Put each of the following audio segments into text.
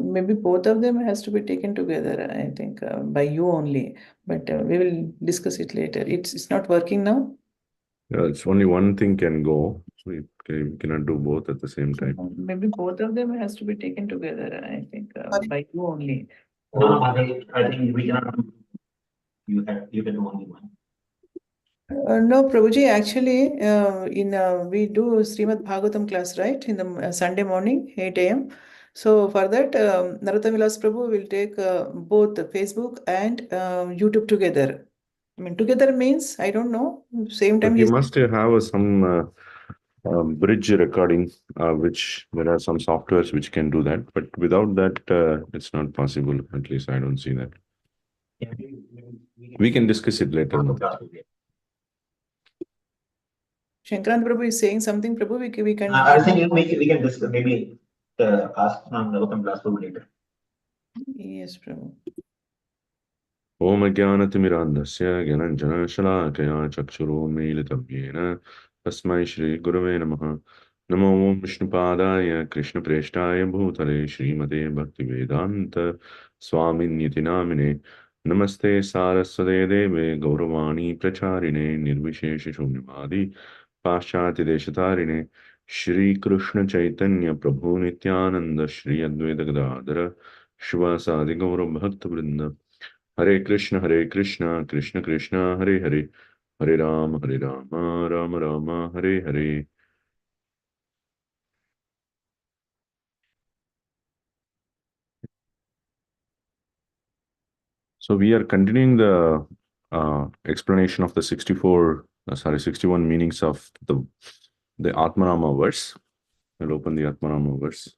Maybe both of them has to be taken together, I think, by you only. But we will discuss it later. It's not working now? Yeah, it's only one thing can go. We cannot do both at the same time. Maybe both of them has to be taken together, I think, by you only. No, I think we cannot do. You can do only one. No, Prabhuji, actually, we do Srimad Bhagavatam class, right, in the Sunday morning, 8 a.m. So for that, Narottam Vilas Prabhu will take both Facebook and YouTube together. I mean, together means, I don't know, same time. But you must have some bridge recording, which there are some softwares which can do that. But without that, it's not possible. At least I don't see that. Yeah, we can discuss it later. Shankarant Prabhu is saying something. Prabhu, we can. I think we can discuss, maybe ask Narottam Vilas Prabhu later. Yes, Prabhu. Om Jnanatimirandasya Gyananjanashalaakaya Chakshurunmilitam Yena Tasmai Shri Gurave Namaha Namo Om Vishnupadaya Krishna Preshtaya Bhutale Srimate Bhakti-vedanta Swaminithi Namine Namaste Saraswate Deve Gauravani Pracharine Nirvishesha Shunyamadi Paschati Deshatarine Shri Kṛṣṇa Chaitanya Prabhu Nityananda Shri Advaita Gadadhara Shivasadi Gaurav Bhakta Vrinda Hare Krishna, Krishna Krishna, Hare Hare, Hare Rama, Rama Rama, Hare Hare. So we are continuing the explanation of the 61 meanings of the Ātmārāma verse. I'll open the Ātmārāma verse.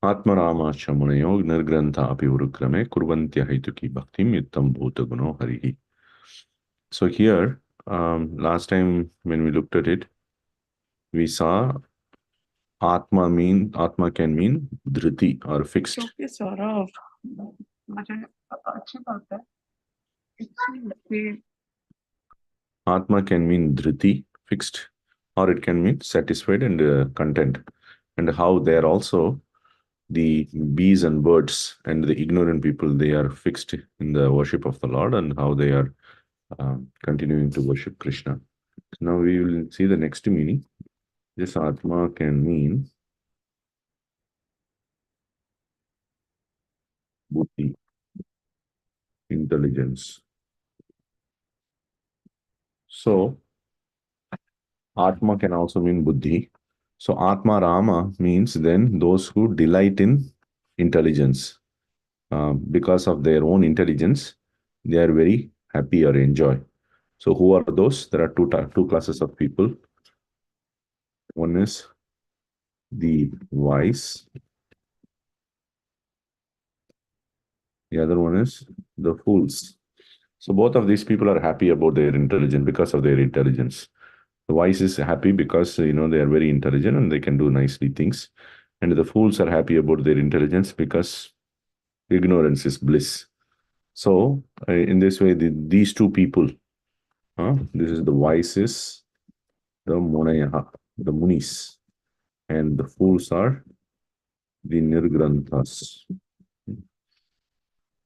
Ātmārāmāś munayo nirgranthā urukrame kurvanty ahaitukīṁ bhaktim ittham-bhūta-guṇo hariḥ. So here, last time when we looked at it, we saw Ātmā can mean dhriti or fixed. Ātmā can mean dhriti, fixed, or it can mean satisfied and content. And how they are also the bees and birds and the ignorant people, they are fixed in the worship of the Lord, and how they are continuing to worship Kṛṣṇa. Now we will see the next meaning. This Ātmā can mean buddhi, intelligence. So Ātmā can also mean buddhi. So Ātmārāma means then those who delight in intelligence. Because of their own intelligence, they are very happy or enjoy. So who are those? There are two classes of people. One is the wise. The other one is the fools. So both of these people are happy about their intelligence because of their intelligence. The wise is happy because they are very intelligent and they can do nicely things. And the fools are happy about their intelligence because ignorance is bliss. So in this way, these two people, this is the wise, the munayaḥ, the munis, and the fools are the nirgranthas.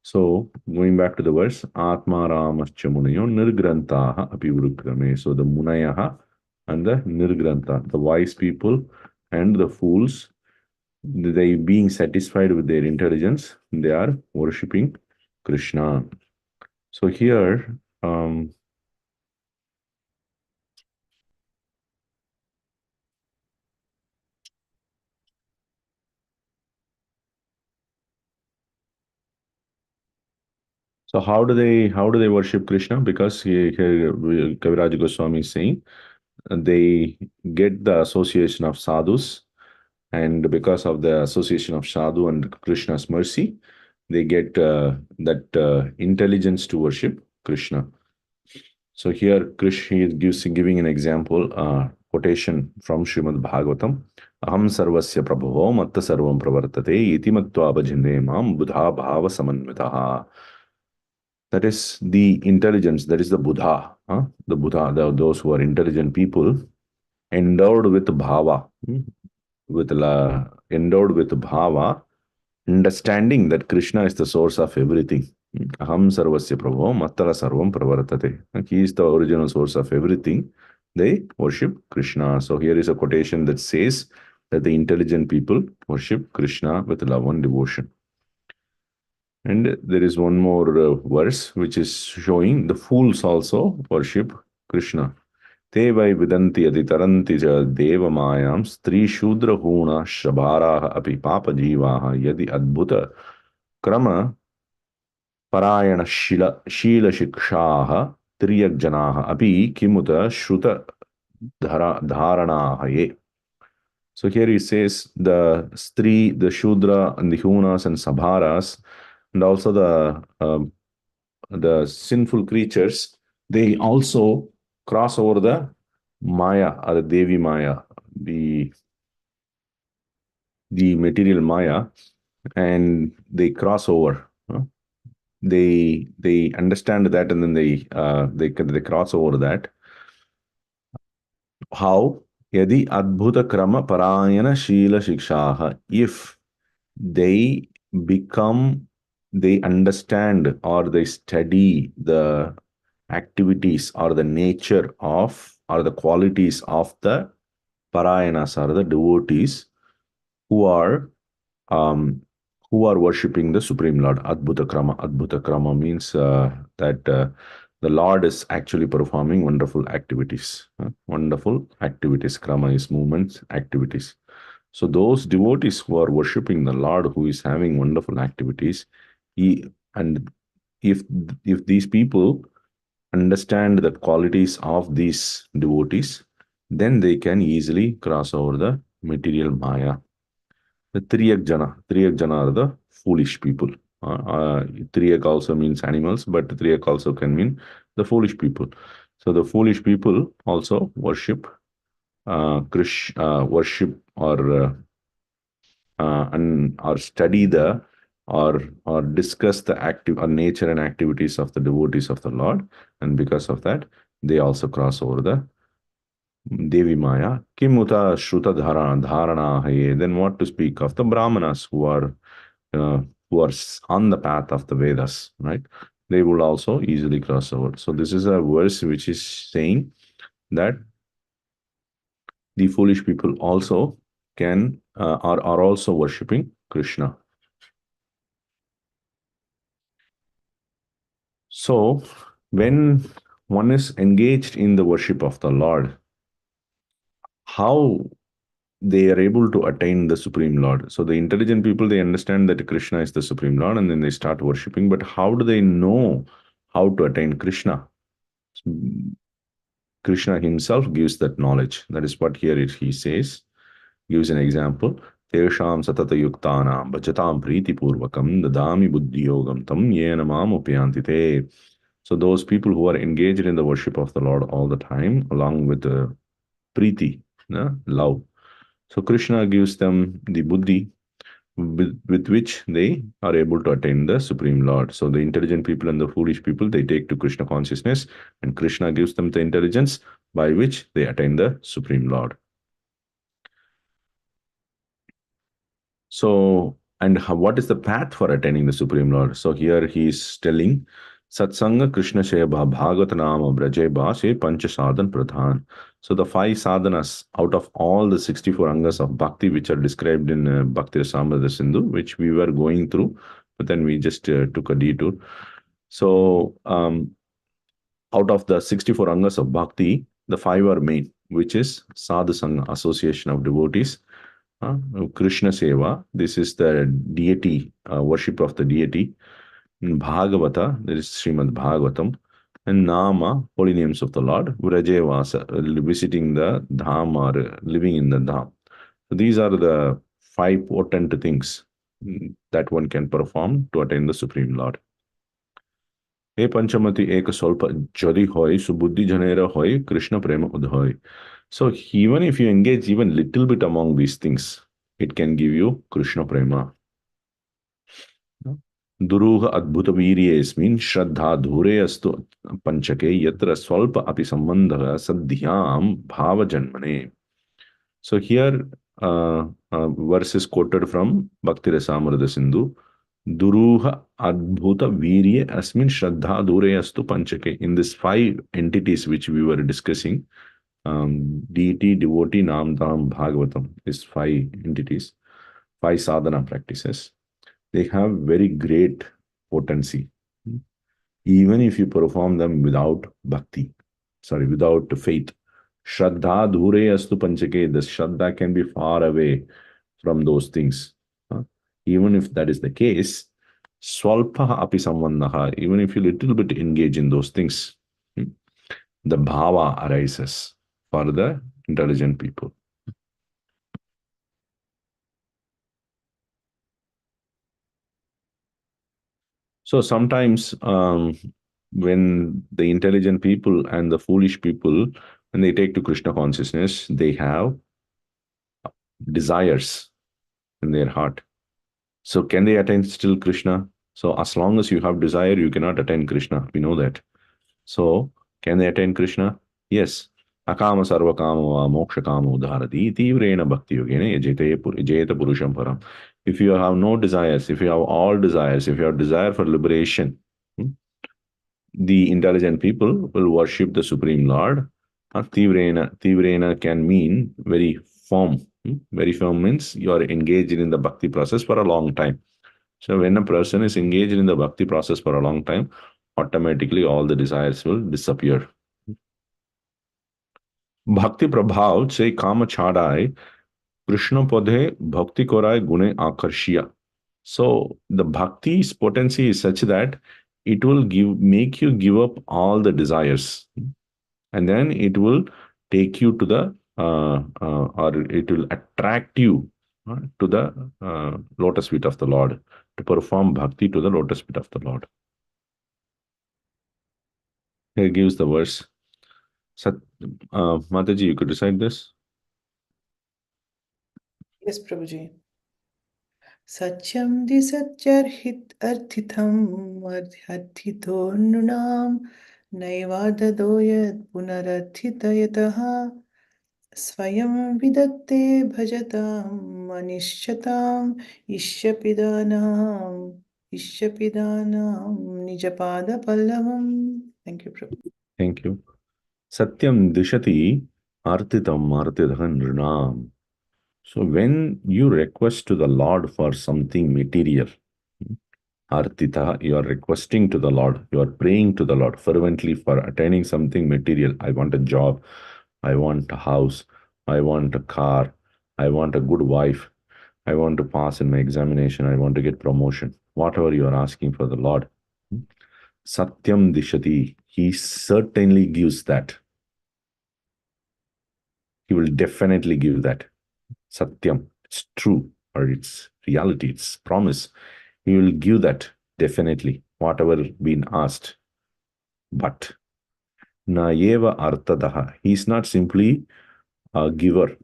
So going back to the verse, ātmārāmāś munayo nirgranthāḥ api urukrame. So the munayaḥ and the nirgranthā, the wise people and the fools, they being satisfied with their intelligence, they are worshipping Kṛṣṇa. So here, so how do they worship Kṛṣṇa? Because here Kaviraj Goswami is saying they get the association of sādhus, and because of the association of sadhu and Kṛṣṇa's mercy, they get that intelligence to worship Kṛṣṇa. So here Kṛṣṇa is giving an example, quotation from Srimad Bhagavatam. Aham sarvasya prabhavo matta sarvam pravartate iti mattva bhajane mam buddha bhava samanvitaha. That is the intelligence, that is the Buddha. The Buddha, those who are intelligent people, endowed with bhava, endowed with bhava, understanding that Krishna is the source of everything. Aham sarvasya prabho mattala sarvam pravartate. He is the original source of everything. They worship Krishna. So here is a quotation that says that the intelligent people worship Krishna with love and devotion. And there is one more verse which is showing the fools also worship Krishna. Te vai vidanti aditaranti ja deva mayam stri shudra huna shabharaha api papa jivaha yadi adbhuta krama parayana shila shikshaha triyak janaha api kimuta shruta dharanaha ye. So here he says the stri, the shudra, and the hunas and sabharas, and also the sinful creatures, they also cross over the Maya or the Devi Maya, the material Maya, and they cross over. They understand that, and then they cross over that. How? Yadi adbhuta krama parayana shila shikshaha. If they understand or they study the activities or the nature of or the qualities of the parayanas or the devotees who are worshipping the Supreme Lord. Adbhuta krama. Adbhuta krama means that the Lord is actually performing wonderful activities. Wonderful activities. Krama is movements, activities. So those devotees who are worshipping the Lord, who is having wonderful activities, if these people understand the qualities of these devotees, then they can easily cross over the material Maya. The Triyak Jana are the foolish people. Triyak also means animals, but Triyak also can mean the foolish people. So the foolish people also worship worship or study or discuss the nature and activities of the devotees of the Lord, and because of that, they also cross over the Devi Maya. Kimuta Shruta Dharana. Then what to speak of the Brahmanas who are on the path of the Vedas, right? They will also easily cross over. So this is a verse which is saying that the foolish people also can are also worshipping Krishna. So when one is engaged in the worship of the Lord, how they are able to attain the Supreme Lord? So the intelligent people, they understand that Krishna is the Supreme Lord, and then they start worshipping. But how do they know how to attain Krishna? Krishna himself gives that knowledge. That is what here he says, gives an example. Tesham satata yuktanam bhajatam priti purvakam dadami buddhiyogam tam yena mam upyanti te. So those people who are engaged in the worship of the Lord all the time, along with the priti, love. So Krishna gives them the buddhi with which they are able to attain the Supreme Lord. So the intelligent people and the foolish people, they take to Krishna consciousness, and Krishna gives them the intelligence by which they attain the Supreme Lord. So, and what is the path for attaining the Supreme Lord? So here he is telling, Satsanga Krishna Sheba Bhagavanama Braje Bhase Pancha Sadhan Pradhan. So the 5 sadhanas out of all the 64 angas of bhakti which are described in Bhakti-rasāmṛta-sindhu, which we were going through, but then we just took a detour. So out of the 64 angas of bhakti, the 5 are main, which is sadhusanga, association of devotees. Krishna Seva, this is the deity, worship of the deity. Bhagavata, there is Srimad Bhagavatam. And Nama, holy names of the Lord. Vrajevasa, visiting the Dham or living in the Dham. So these are the 5 potent things that one can perform to attain the Supreme Lord. E panchamati eka solpa jadi hoy, subuddhi janera hoy, Krishna prema udhoy. So even if you engage even little bit among these things, it can give you Krishna prema. Duruha adbhuta viryesmin shraddha dhure astu panchake yatra swalpa api sambandha sadhyam bhava janmane. So here verse is quoted from Bhakti-rasāmṛta-sindhu. Duruha adbhuta virye asmin shraddha dhure astu panchake. In these 5 entities which we were discussing, deity, devotee, nam, dham, bhagavatam, these 5 entities, 5 sadhana practices, they have very great potency, even if you perform them without bhakti, without faith. Shraddha dhure astu panchake, the shraddha can be far away from those things. Even if that is the case, swalpa api sambandaha, even if you little bit engage in those things, the bhava arises for the intelligent people. So sometimes when the intelligent people and the foolish people, when they take to Kṛṣṇa consciousness, they have desires in their heart. So can they attain still Kṛṣṇa? So as long as you have desire, you cannot attain Kṛṣṇa. We know that. So can they attain Kṛṣṇa? Yes. Akama sarva kama moksha kama udharati tivrena bhakti yogena jayeta purusham param. If you have no desires, if you have all desires, if you have desire for liberation, the intelligent people will worship the Supreme Lord. Tivrena can mean very firm. Very firm means you are engaged in the bhakti process for a long time. So when a person is engaged in the bhakti process for a long time, automatically all the desires will disappear. Bhakti prabhav se kama chadai Kṛṣṇa padhe bhakti korai gune akarshiya. So the bhakti's potency is such that it will make you give up all the desires, and then it will take you to the or it will attract you to the lotus feet of the Lord, to perform bhakti to the lotus feet of the Lord. Here gives the verse. Mataji, you could recite this? Yes, Prabhuji. Satyam di satyarhit arthitham arthito nunam naivadadoyat punararthitayataha svayam vidatte bhajatam anishchatam ishyapidanam nijapada pallavam. Thank you, Prabhu. Thank you. Satyam dishati arthitam arthidhan nrinam. So when you request to the Lord for something material, artita, you are requesting to the Lord, you are praying to the Lord fervently for attaining something material. I want a job, I want a house, I want a car, I want a good wife, I want to pass in my examination, I want to get promotion. Whatever you are asking for the Lord, Satyam dishati, He certainly gives that. He will definitely give that. Satyam, it's true, or it's reality, it's promise. He will give that definitely, whatever been asked. But na eva artadaha, he is not simply a giver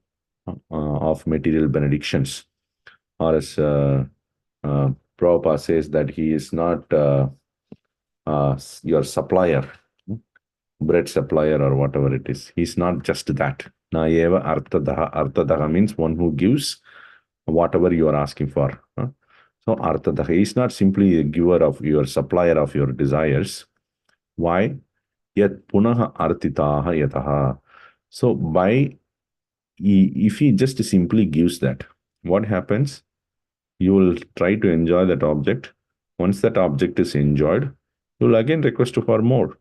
of material benedictions, or as Prabhupada says that he is not your supplier, bread supplier or whatever it is. He's not just that. Na eva artadaha. Artadaha means one who gives whatever you are asking for. So artadaha, he is not simply a giver of your supplier of your desires. Why? Yat punaha artitaha yataha. So if he just simply gives that, what happens? You will try to enjoy that object. Once that object is enjoyed, you will again request for more.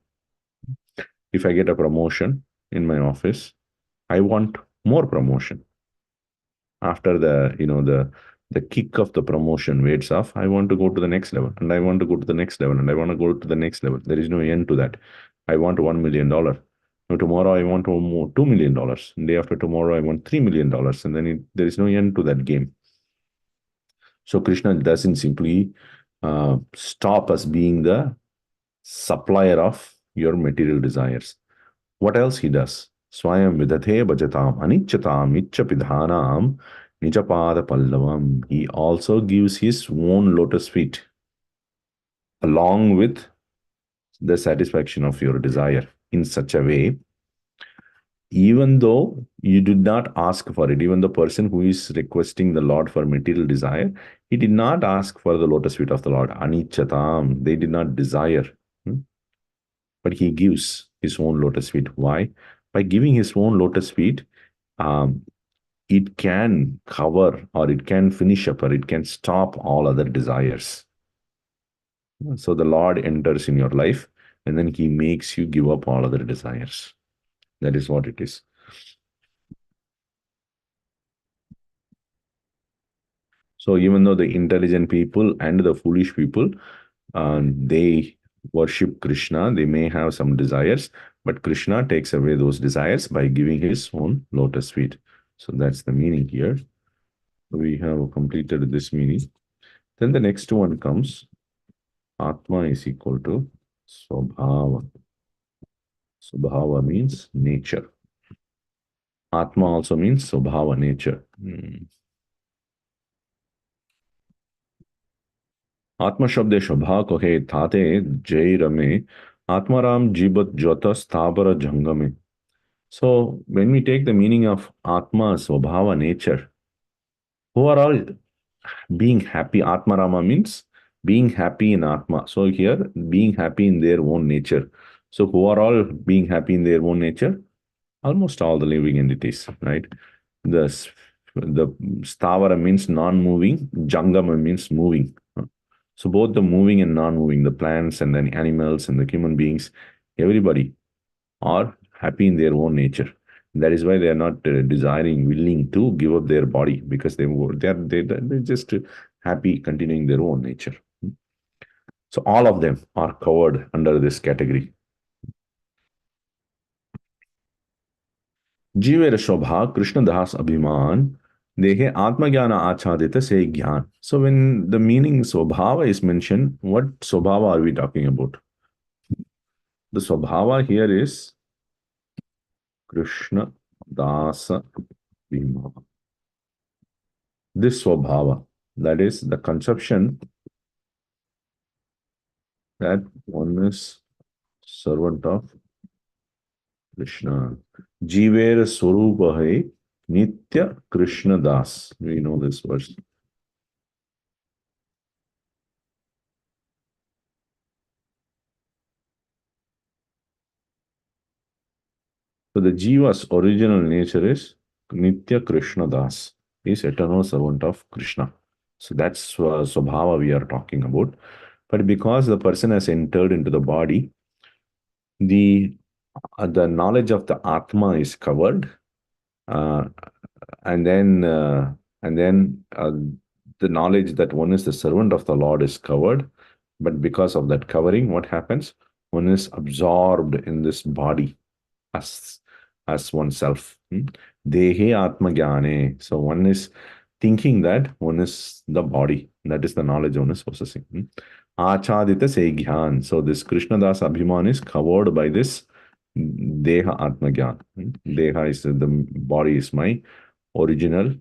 If I get a promotion in my office, I want more promotion. After the kick of the promotion waits off, I want to go to the next level, and I want to go to the next level, and I want to go to the next level. There is no end to that. I want $1 million. Now, tomorrow I want $2 million. Day after tomorrow I want $3 million, and then there is no end to that game. So Kṛṣṇa doesn't simply stop us being the supplier of your material desires. What else he does? Swayam vidate bhajatam anichchatam along with the satisfaction of your desire in such a way, even though you did not ask for it. Even the person who is requesting the Lord for material desire, he did not ask for the lotus feet of the Lord. Anichatam, they did not desire. But he gives his own lotus feet. Why? By giving his own lotus feet, it can cover, or it can finish up, or it can stop all other desires. So the Lord enters in your life, and then he makes you give up all other desires. That is what it is. So even though the intelligent people and the foolish people, they worship Kṛṣṇa, they may have some desires, but Kṛṣṇa takes away those desires by giving his own lotus feet. So that's the meaning here. We have completed this meaning. Then the next one comes, Ātmā is equal to svabhāva. Svabhāva means nature. Ātmā also means svabhāva, nature. Ātmā shabde shobha kohe thate jai rame ātmārāma jibat jota sthāvara jangame. So when we take the meaning of Ātmā, svabhāva, nature, who are all being happy? Ātmārāma means being happy in Ātmā. So here, being happy in their own nature. So who are all being happy in their own nature? Almost all the living entities, right? The sthavara means non-moving, jangama means moving. So both the moving and non-moving, the plants and the animals and the human beings, everybody are happy in their own nature. That is why they are not desiring, willing to give up their body, because they're just happy continuing their own nature. So all of them are covered under this category. Jivera shobha Kṛṣṇa das abhiman dehe ātmā-gyāna āchādita se jnān. So when the meaning svabhāva is mentioned, what svabhāva are we talking about? The svabhāva here is Kṛṣṇa dasa abhiman. This svabhāva, that is the conception that one is servant of Kṛṣṇa. Jivera swarupa hai nitya Kṛṣṇa das. We know this verse. So the jiva's original nature is nitya Kṛṣṇa das, is eternal servant of Kṛṣṇa. So that's svabhāva we are talking about. But because the person has entered into the body, the knowledge of the ātmā is covered, and then the knowledge that one is the servant of the Lord is covered. But because of that covering, what happens? One is absorbed in this body as oneself. Dehe ātmā-gyāne. So one is thinking that one is the body. That is the knowledge one is possessing. Āchādita se jnān. So this Kṛṣṇa das abhiman is covered by this Deha Ātmā-gyāna. Deha is the body, is my original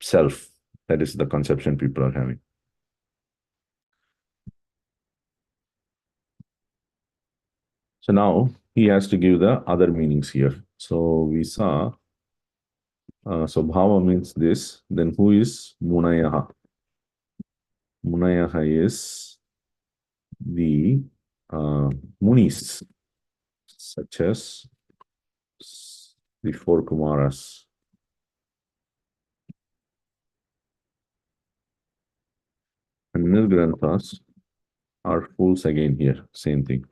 self. That is the conception people are having. So now he has to give the other meanings here. So we saw svabhāva means this. Then who is munayaḥ? Munayaḥ is the munis, such as the 4 Kumaras. And nirgranthas are fools again here, same thing.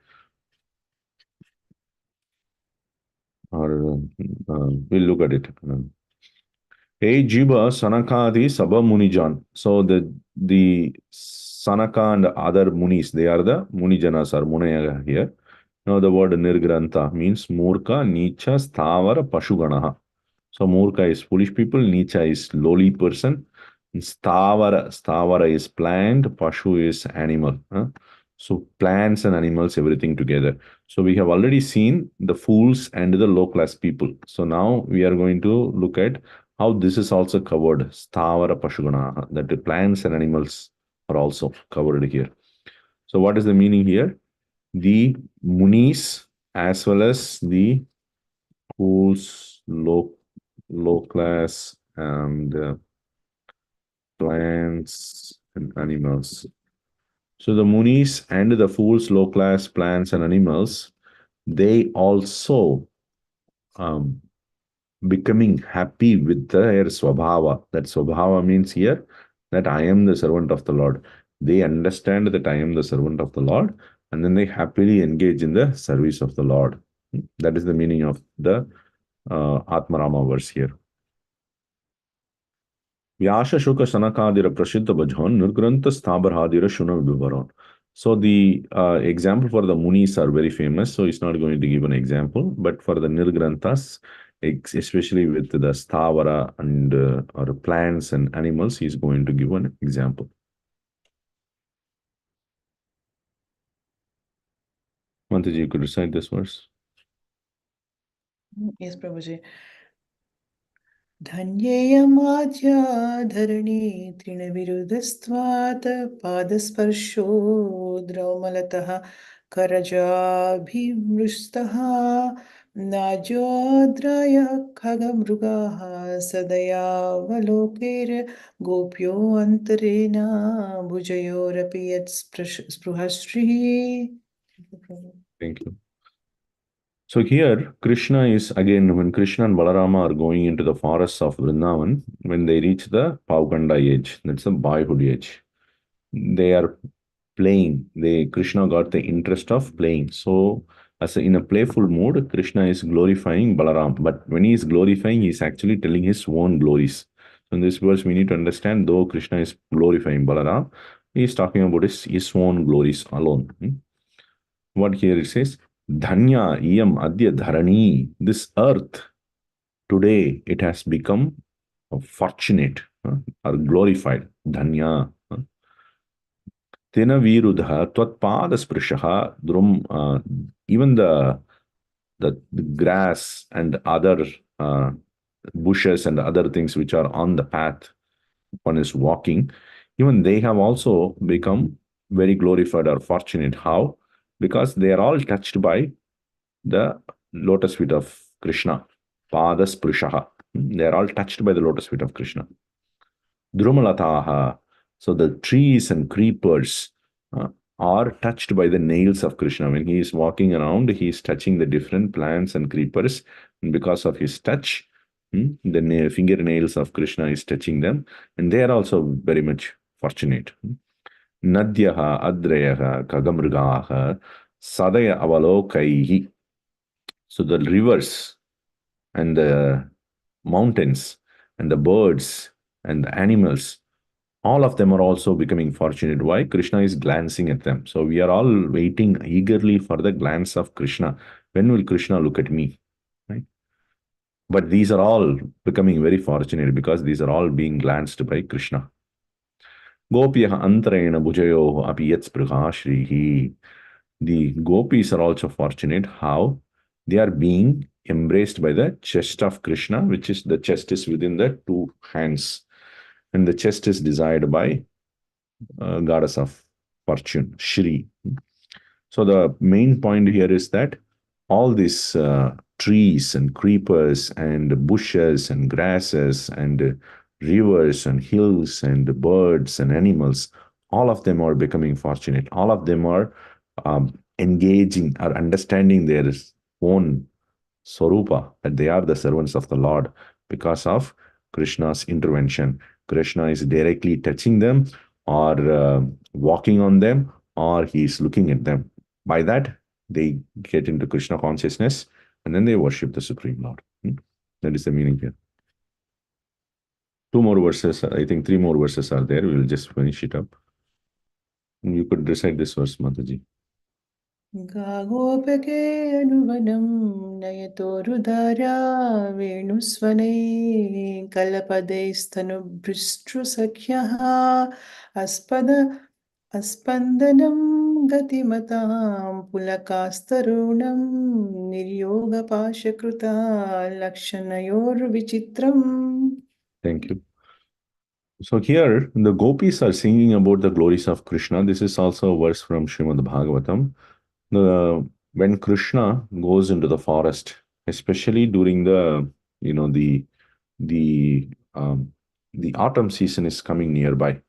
Or we'll look at it. Hey Jiva Sanakadi Sabha Munijan. So the Sanaka and the other munis, they are the munijanas or munaya here. Now the word nirgranthā means mūrka, nīcha, sthāvara, pashuganaha. So mūrka is foolish people, nīcha is lowly person, sthāvara is plant, pashu is animal. So plants and animals, everything together. So we have already seen the fools and the low class people. So now we are going to look at how this is also covered. Sthāvara, pashuganaha, that the plants and animals are also covered here. So what is the meaning here? The munis as well as the fools, low class, and plants and animals. So the munis and the fools, low class, plants and animals, they also becoming happy with their svabhāva. That svabhāva means here that I am the servant of the Lord. They understand that I am the servant of the Lord, and then they happily engage in the service of the Lord. That is the meaning of the ātmārāma verse here. Vyāsa Shuka Sanakādira Prasiddha Bhajan Nirgranthas Thabarhādira Shuna Vivaran. So the example for the munis are very famous, so he's not going to give an example, but for the nirgranthas, especially with the sthavara and or plants and animals, he's going to give an example. Mantaji, you could recite this verse. Yes, Prabhuji. Dhanyeyamādhya dharani trinavirudhastvat padasparsho draumalatah karajabhimrustaha najodraya khagamrugaha sadayavaloker gopyo antarena bhujayorapi yat spruhashrihi. Thank you. So here, Kṛṣṇa is again, when Kṛṣṇa and Balarama are going into the forests of Vrindavan, when they reach the Paukanda age, that's the boyhood age, they are playing. Kṛṣṇa got the interest of playing. So, in a playful mood, Kṛṣṇa is glorifying Balaram. But when he is glorifying, he is actually telling his own glories. So in this verse, we need to understand, though Kṛṣṇa is glorifying Balaram, he is talking about his own glories alone. What here it says, Dhanya iyam adya dharani, this earth, today it has become fortunate or glorified. Dhanya. Tena virudha tvatpada sprishaha drum, even the grass and other bushes and other things which are on the path one is walking, even they have also become very glorified or fortunate. How? Because they are all touched by the lotus feet of Kṛṣṇa. Pada sprishaha. They are all touched by the lotus feet of Kṛṣṇa. Drumalataha. So the trees and creepers are touched by the nails of Kṛṣṇa. When he is walking around, he is touching the different plants and creepers. And because of his touch, the fingernails of Kṛṣṇa is touching them. And they are also very much fortunate. Nadyaha adrayaha kagamrugaha sadaya avalokaihi. So the rivers and the mountains and the birds and the animals, all of them are also becoming fortunate. Why? Kṛṣṇa is glancing at them. So we are all waiting eagerly for the glance of Kṛṣṇa. When will Kṛṣṇa look at me? Right? But these are all becoming very fortunate because these are all being glanced by Kṛṣṇa. Gopyaha antarena bhujayoho api yat sprihashrihi. The gopis are also fortunate. How? They are being embraced by the chest of Kṛṣṇa, which is the chest is within the two hands. And the chest is desired by goddess of fortune, Shri. So the main point here is that all these trees and creepers and bushes and grasses and rivers and hills and birds and animals, all of them are becoming fortunate. All of them are engaging or understanding their own swarupa, that they are the servants of the Lord because of Kṛṣṇa's intervention. Kṛṣṇa is directly touching them or walking on them, or he is looking at them. By that, they get into Kṛṣṇa consciousness and then they worship the Supreme Lord. That is the meaning here. Two more verses, I think 3 more verses are there. We will just finish it up. You could recite this verse, Mataji. Gāgopake anuvanam nayatorudhara venusvane kalapade sthanubhristru sakhyaha aspandanam gatimatam pulakastarunam niryoga pashakruta lakshanayor vichitram. Thank you. So here, the gopis are singing about the glories of Kṛṣṇa. This is also a verse from Srimad Bhagavatam. When Kṛṣṇa goes into the forest, especially during the, the autumn season is coming nearby.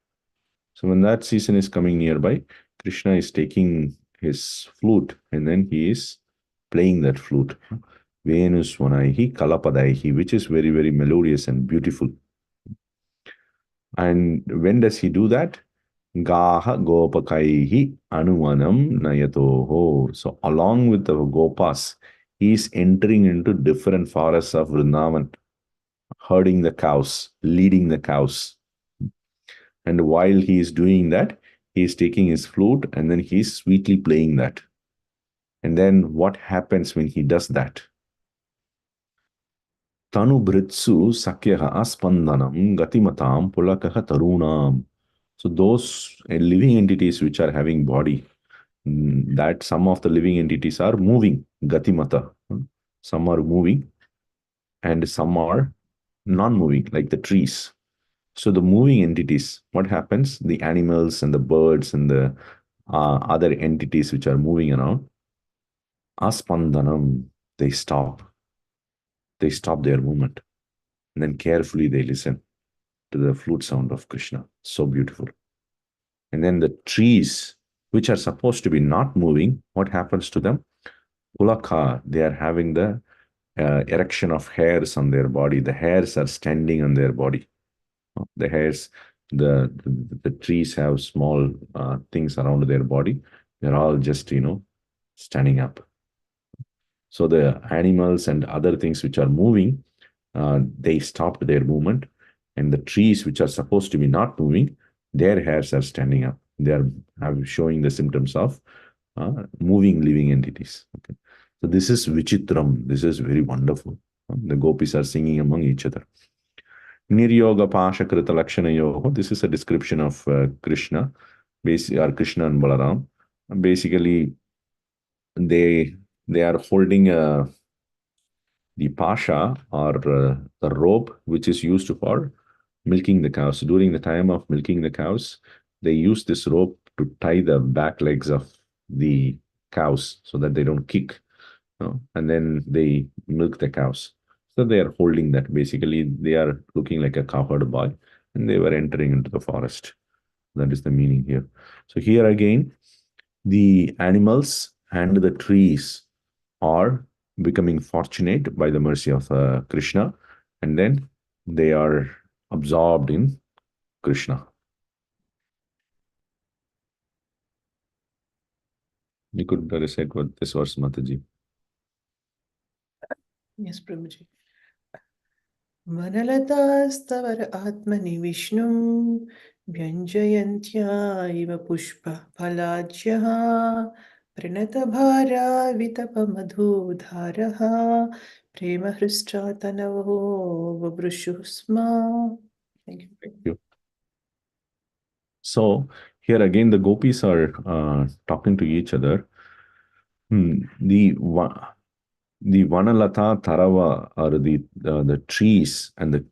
So when that season is coming nearby, Kṛṣṇa is taking his flute and then he is playing that flute. Venusvanaihi kalapadaihi, which is very, very melodious and beautiful. And when does he do that? Gaha gopakaihi anumanam nayatoho. So along with the gopas, he is entering into different forests of Vrindavan, herding the cows, leading the cows. And while he is doing that, he is taking his flute and then he is sweetly playing that. And then what happens when he does that? Tanu britsu sakyaha aspandanam gatimatam pulakaha tarunam. So those living entities which are having body, that some of the living entities are moving, gatimata. Some are moving and some are non-moving, like the trees. So the moving entities, what happens? The animals and the birds and the other entities which are moving around, aspandanam, they stop. They stop their movement. And then carefully they listen to the flute sound of Kṛṣṇa. So beautiful. And then the trees, which are supposed to be not moving, what happens to them? Pulaka, they are having the erection of hairs on their body. The hairs are standing on their body. The hairs, the trees have small things around their body. They're all just, standing up. So the animals and other things which are moving, they stopped their movement. And the trees which are supposed to be not moving, their hairs are standing up. They are showing the symptoms of moving living entities. Okay. So this is vichitram. This is very wonderful. The gopis are singing among each other. Niryoga pasha krita lakshanayoho. This is a description of Kṛṣṇa, or Kṛṣṇa and Balaram. Basically, they are holding the pasha, or the rope, which is used for milking the cows. During the time of milking the cows, they use this rope to tie the back legs of the cows so that they don't kick, and then they milk the cows. So they are holding that. Basically, they are looking like a cowherd boy, and they were entering into the forest. That is the meaning here. So here again, the animals and the trees are becoming fortunate by the mercy of Kṛṣṇa, and then they are absorbed in Kṛṣṇa. You could recite what this verse, Mataji. Yes, Prabhuji. Vanalatastavar atmani Vishnum Vyanjayantya iva pushpa phalajyaha Prinatabhara vitapamadhudharaha Prema hristratanavo vabrushusma. Thank you. Thank you. So here again, the gopis are talking to each other. The Vanalata Tarava are the trees and the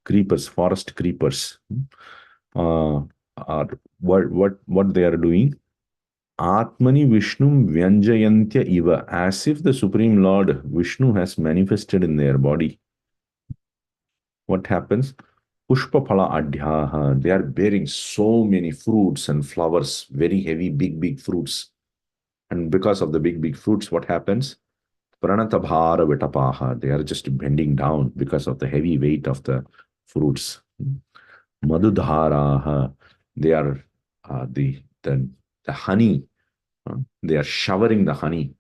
creepers, forest creepers, are what they are doing. Ātmani Vishnum Vyanjayantya Iva, as if the Supreme Lord Vishnu has manifested in their body. What happens? Pushpa phala adhyaha, they are bearing so many fruits and flowers, very heavy, big fruits. And because of the big fruits, what happens? Pranatabhara vitapaha, they are just bending down because of the heavy weight of the fruits. Madhudharaha, they are the honey. They are showering the honey.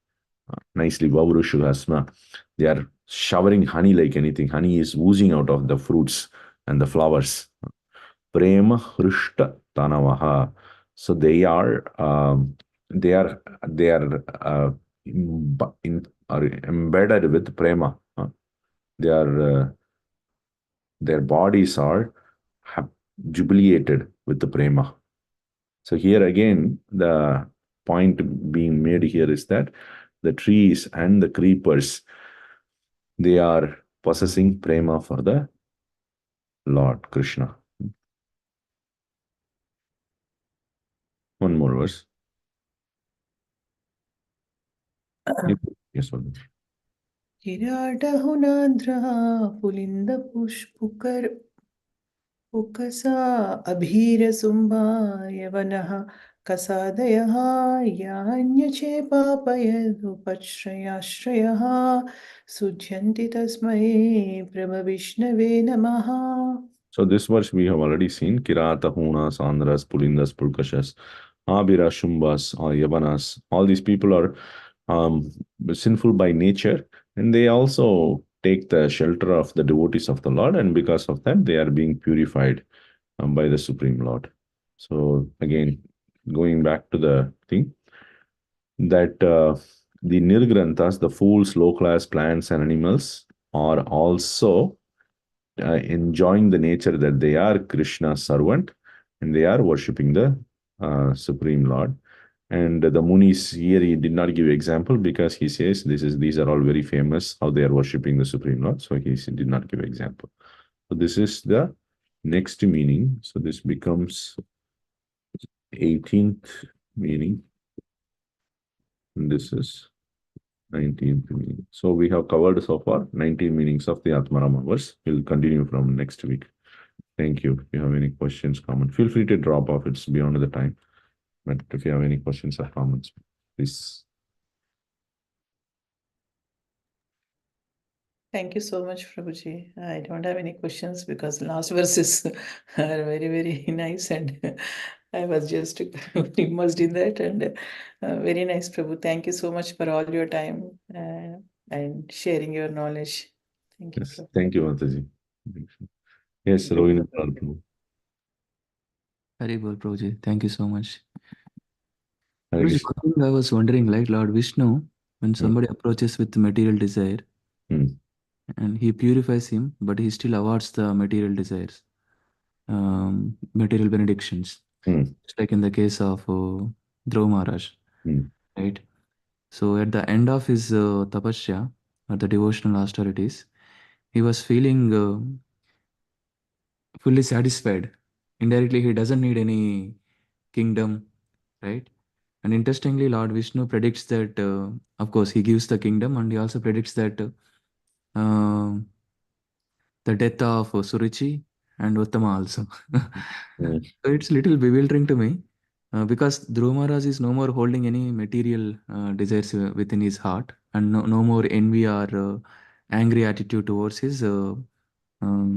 Nicely, Vavrushuhasma. They are showering honey like anything. Honey is oozing out of the fruits and the flowers. Prema hrishta tanavaha. So they are embedded with prema. Their bodies are jubilated with the prema. So here again, the point being made here is that the trees and the creepers, they are possessing prema for the Lord Kṛṣṇa. One more verse. Yes, one. किराटहुनान्द्रः पुलिन्दपुष्पुकर पुकसा अभीरसुम्बा यवनः कसादयः यान्यचेपापयदुपश्रयाश्रयः सुध्यन्ति तस्मै ब्रह्मविष्णवे नमः. So this verse we have already seen. Kirata, Hunas, Andhras, Pulindas, Pulkashas, Abhira, Shumbas, or Yavanas. All these people are sinful by nature, and they also take the shelter of the devotees of the Lord, and because of that, they are being purified by the Supreme Lord. So again, going back to the thing, that the nirgranthas, the fools, low-class plants and animals, are also enjoying the nature that they are Krishna's servant and they are worshipping the Supreme Lord. And the munis here, he did not give example because he says these are all very famous how they are worshipping the Supreme Lord. So he did not give example. So this is the next meaning. So this becomes 18th meaning. And this is 19th meaning. So we have covered so far 19 meanings of the Ātmārāma verse. We'll continue from next week. Thank you. If you have any questions, comments, feel free to drop off. It's beyond the time. But if you have any questions or comments, please. Thank you so much, Prabhuji. I don't have any questions because last verses are very, very nice, and I was just immersed in that. And very nice, Prabhu. Thank you so much for all your time and sharing your knowledge. Thank you, Yes. Prabhu. Thank you, Mataji. Yes, Ravina. Prabhu. Very well, Prabhuji. Thank you so much. Hare Prabhuji, Krishna. one thing I was wondering, like Lord Vishnu, when somebody approaches with material desire, and he purifies him, but he still awards the material desires, material benedictions. Just like in the case of Dhruva Maharaj, right? So at the end of his tapasya, or the devotional austerities, he was feeling fully satisfied. Indirectly, he doesn't need any kingdom, right? And interestingly, Lord Vishnu predicts that, of course, he gives the kingdom, and he also predicts that the death of Suruchi and Uttama also. So it's a little bewildering to me because Dhruva Maharaj is no more holding any material desires within his heart, and no more envy or angry attitude towards his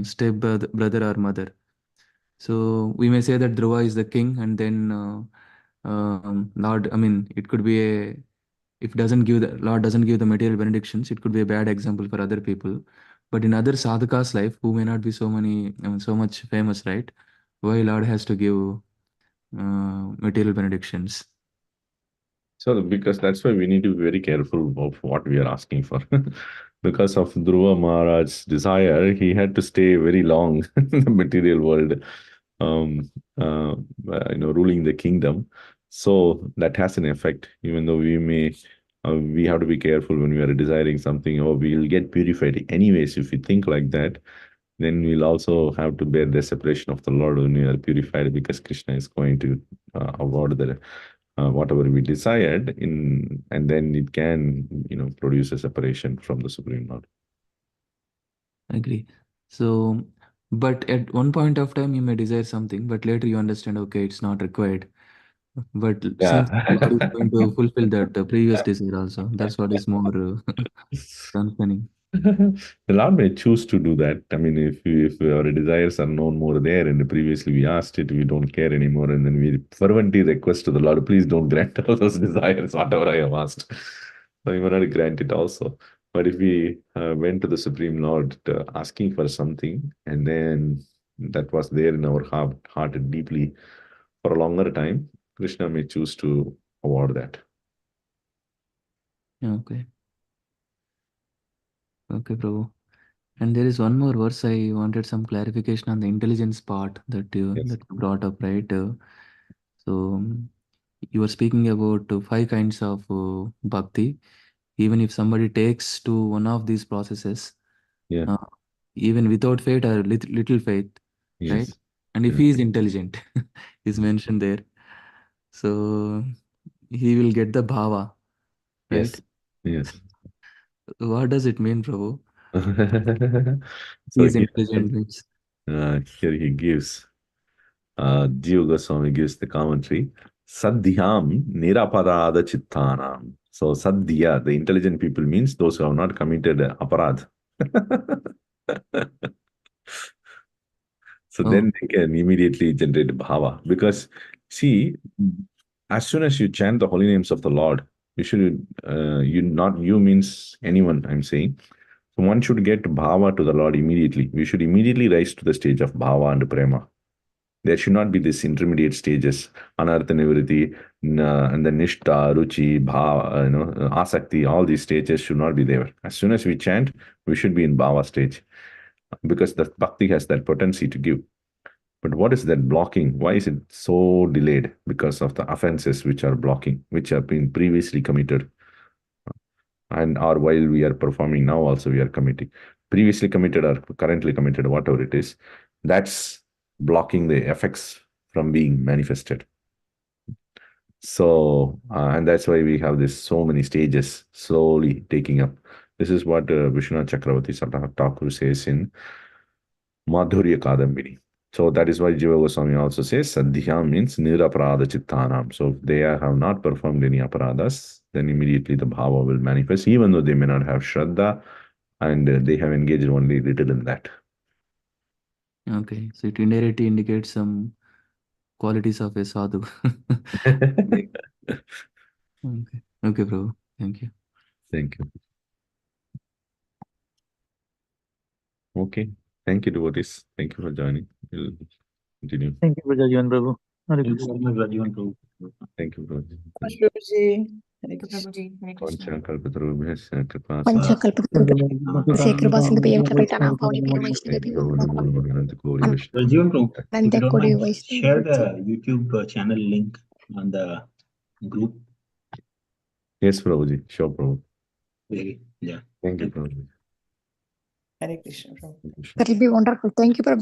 step brother or mother. So we may say that Dhruva is the king, and then Lord, I mean, it could be a, if Lord doesn't give the material benedictions, it could be a bad example for other people. But in other sadhakas life, who may not be so much famous, right? Why Lord has to give material benedictions? So because that's why we need to be very careful of what we are asking for. Because of Dhruva Maharaj's desire, he had to stay very long in the material world, ruling the kingdom. So that has an effect, even though we have to be careful when we are desiring something, or we'll get purified anyways. If we think like that, then we'll also have to bear the separation of the Lord when we are purified, because Kṛṣṇa is going to award the whatever we desired and then it can produce a separation from the Supreme Lord. I agree. So, but at one point of time you may desire something, but later you understand, okay, it's not required. But since Lord is going to fulfill that previous desire also, that's what is more concerning. The Lord may choose to do that. I mean, if our desires are no more there, and previously we asked it, we don't care anymore, and then we fervently request to the Lord, please don't grant all those desires, whatever I have asked. So we may not grant it also. But if we went to the Supreme Lord asking for something, and then that was there in our heart deeply for a longer time, Kṛṣṇa may choose to award that. Okay. Okay, Prabhu. And there is one more verse I wanted some clarification on the intelligence part that you brought up, right? So you were speaking about 5 kinds of bhakti. Even if somebody takes to one of these processes, even without faith or little faith, right? And if he is intelligent, is mentioned there. So he will get the bhava, right? Yes. Yes. What does it mean, Prabhu? So He is here, intelligent means. here he gives, Jiva Goswami gives the commentary, Sadhyam niraparada chittanam. So Sadhya, the intelligent people means those who have not committed aparad. So Oh. then they can immediately generate bhava. Because see, as soon as you chant the holy names of the Lord, you should, you means anyone, I'm saying. So one should get bhava to the Lord immediately. We should immediately rise to the stage of bhava and prema. There should not be these intermediate stages, anartha nivritti, and then nishta, ruchi, bhava, asakti, all these stages should not be there. As soon as we chant, we should be in bhava stage. Because the bhakti has that potency to give. But what is that blocking? Why is it so delayed? Because of the offenses which are blocking, which have been previously committed. And or while we are performing now also we are committing. Previously committed or currently committed, whatever it is, that's blocking the effects from being manifested. So, and that's why we have this so many stages slowly taking up. This is what Vishwanath Chakravarti Thakur says in Madhurya Kadambini. So that is why Jiva Goswami also says Sadhyam means niraparada chittanam. So if they have not performed any aparadas, then immediately the bhava will manifest, even though they may not have shraddha and they have engaged only little in that. Okay, so it indirectly indicates some qualities of a sadhu. Okay, okay, Prabhu. Thank you. Thank you. Okay. Thank you, devotees. Thank you for joining. We'll continue. Thank you for Jajivan Prabhu. Hare Thank you Krishna. very much, Rajivan, Prabhu. Thank you, Prabhu. Prabhuji. Hare Krishna. Panchakalpatarubhyasya kripa Rajivan, Prabhu, if you don't mind, share the YouTube channel link on the group. Yes, Prabhuji. Sure, Prabhu. Yeah. Thank you, Prabhuji. Hare Krishna, Prabhu. That will be wonderful. Thank you, Prabhu.